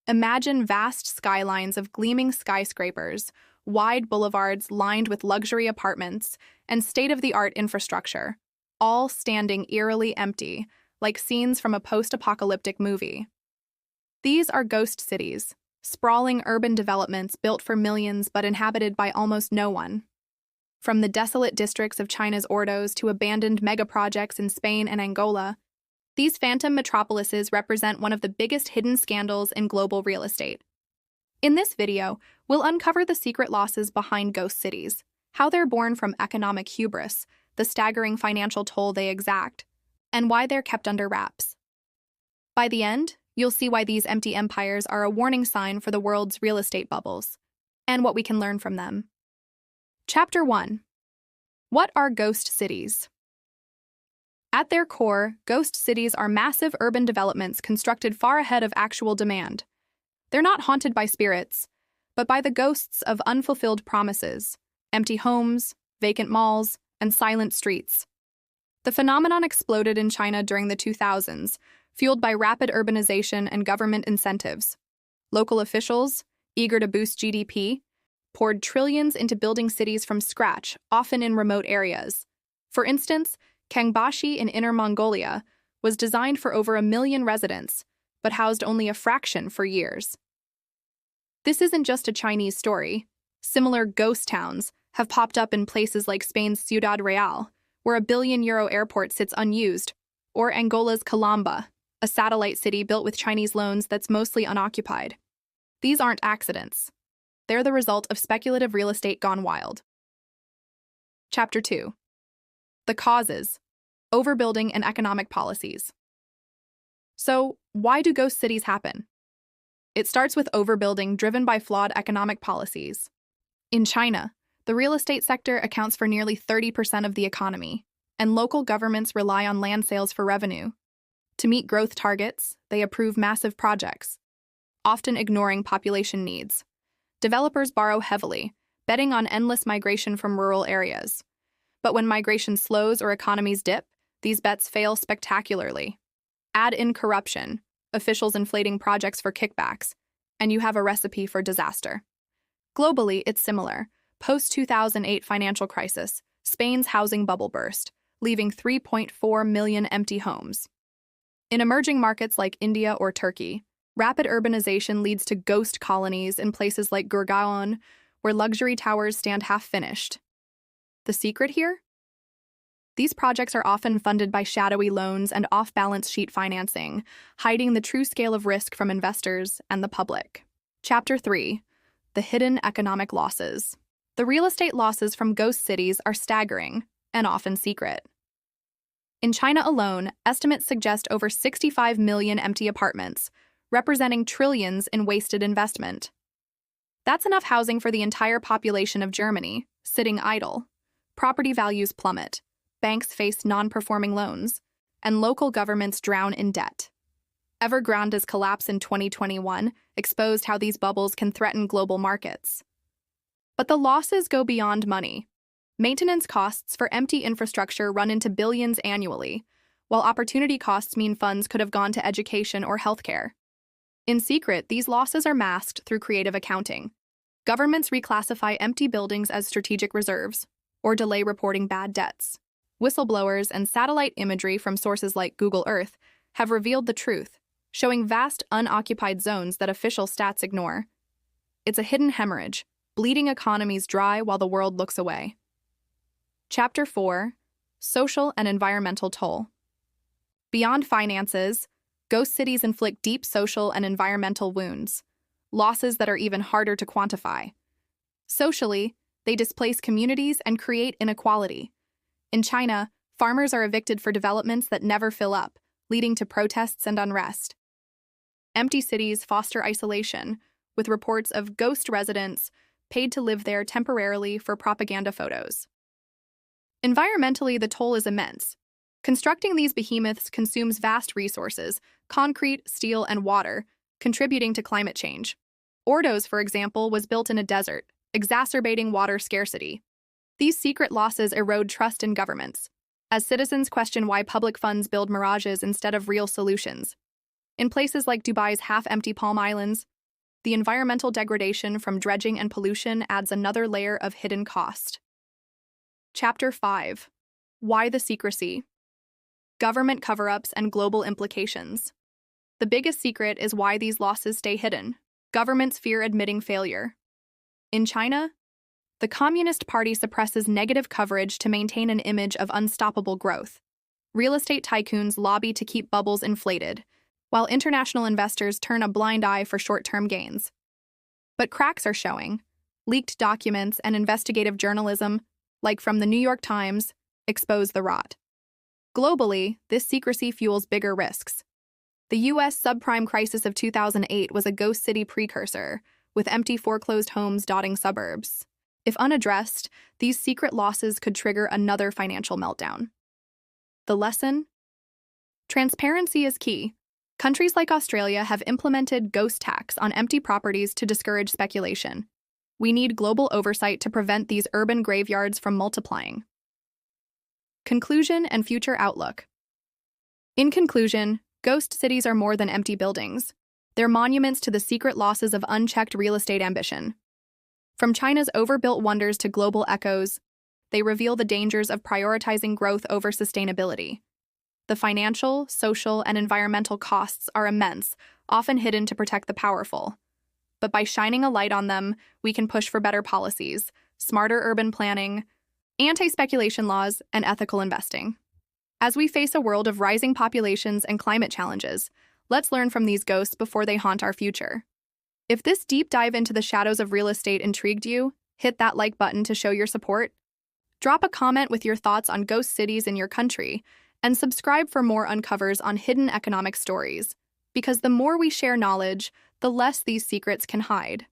Imagine vast skylines of gleaming skyscrapers, wide boulevards lined with luxury apartments, and state-of-the-art infrastructure, all standing eerily empty, like scenes from a post-apocalyptic movie. These are ghost cities, sprawling urban developments built for millions but inhabited by almost no one. From the desolate districts of China's Ordos to abandoned megaprojects in Spain and Angola, these phantom metropolises represent one of the biggest hidden scandals in global real estate. In this video, we'll uncover the secret losses behind ghost cities, how they're born from economic hubris, the staggering financial toll they exact, and why they're kept under wraps. By the end, you'll see why these empty empires are a warning sign for the world's real estate bubbles, and what we can learn from them. Chapter 1. What are ghost cities? At their core, ghost cities are massive urban developments constructed far ahead of actual demand. They're not haunted by spirits, but by the ghosts of unfulfilled promises, empty homes, vacant malls, and silent streets. The phenomenon exploded in China during the 2000s, fueled by rapid urbanization and government incentives. Local officials, eager to boost GDP, poured trillions into building cities from scratch, often in remote areas. For instance, Kangbashi in Inner Mongolia was designed for over 1 million residents, but housed only a fraction for years. This isn't just a Chinese story. Similar ghost towns have popped up in places like Spain's Ciudad Real, where a €1 billion airport sits unused, or Angola's Calamba, a satellite city built with Chinese loans that's mostly unoccupied. These aren't accidents. They're the result of speculative real estate gone wild. Chapter 2. The causes: overbuilding and economic policies. So, why do ghost cities happen? It starts with overbuilding driven by flawed economic policies. In China, the real estate sector accounts for nearly 30% of the economy, and local governments rely on land sales for revenue. To meet growth targets, they approve massive projects, often ignoring population needs. Developers borrow heavily, betting on endless migration from rural areas. But when migration slows or economies dip, these bets fail spectacularly. Add in corruption, officials inflating projects for kickbacks, and you have a recipe for disaster. Globally, it's similar. Post-2008 financial crisis, Spain's housing bubble burst, leaving 3.4 million empty homes. In emerging markets like India or Turkey, rapid urbanization leads to ghost colonies in places like Gurgaon, where luxury towers stand half-finished. The secret here? These projects are often funded by shadowy loans and off-balance sheet financing, hiding the true scale of risk from investors and the public. Chapter 3. The hidden economic losses. The real estate losses from ghost cities are staggering and often secret. In China alone, estimates suggest over 65 million empty apartments, representing trillions in wasted investment. That's enough housing for the entire population of Germany, sitting idle. Property values plummet, banks face non-performing loans, and local governments drown in debt. Evergrande's collapse in 2021 exposed how these bubbles can threaten global markets. But the losses go beyond money. Maintenance costs for empty infrastructure run into billions annually, while opportunity costs mean funds could have gone to education or healthcare. In secret, these losses are masked through creative accounting. Governments reclassify empty buildings as strategic reserves, or delay reporting bad debts. Whistleblowers and satellite imagery from sources like Google Earth have revealed the truth, showing vast unoccupied zones that official stats ignore. It's a hidden hemorrhage, bleeding economies dry while the world looks away. Chapter 4. Social and environmental toll. Beyond finances, ghost cities inflict deep social and environmental wounds, losses that are even harder to quantify. Socially, they displace communities and create inequality. In China, farmers are evicted for developments that never fill up, leading to protests and unrest. Empty cities foster isolation, with reports of ghost residents paid to live there temporarily for propaganda photos. Environmentally, the toll is immense. Constructing these behemoths consumes vast resources, concrete, steel, and water, contributing to climate change. Ordos, for example, was built in a desert, exacerbating water scarcity. These secret losses erode trust in governments, as citizens question why public funds build mirages instead of real solutions. In places like Dubai's half-empty Palm Islands, The environmental degradation from dredging and pollution adds another layer of hidden cost. Chapter 5. Why the secrecy? Government cover-ups and global implications. The biggest secret is why these losses stay hidden. Governments fear admitting failure. In China, the Communist Party suppresses negative coverage to maintain an image of unstoppable growth. Real estate tycoons lobby to keep bubbles inflated, while international investors turn a blind eye for short-term gains. But cracks are showing. Leaked documents and investigative journalism, like from the New York Times, expose the rot. Globally, this secrecy fuels bigger risks. The U.S. subprime crisis of 2008 was a ghost city precursor, with empty foreclosed homes dotting suburbs. If unaddressed, these secret losses could trigger another financial meltdown. The lesson? Transparency is key. Countries like Australia have implemented ghost tax on empty properties to discourage speculation. We need global oversight to prevent these urban graveyards from multiplying. Conclusion and future outlook. In conclusion, ghost cities are more than empty buildings. They're monuments to the secret losses of unchecked real estate ambition. From China's overbuilt wonders to global echoes, they reveal the dangers of prioritizing growth over sustainability. The financial, social, and environmental costs are immense, often hidden to protect the powerful. But by shining a light on them, we can push for better policies, smarter urban planning, anti-speculation laws, and ethical investing. As we face a world of rising populations and climate challenges, let's learn from these ghosts before they haunt our future. If this deep dive into the shadows of real estate intrigued you, hit that like button to show your support. Drop a comment with your thoughts on ghost cities in your country, and subscribe for more uncovers on hidden economic stories, because the more we share knowledge, the less these secrets can hide.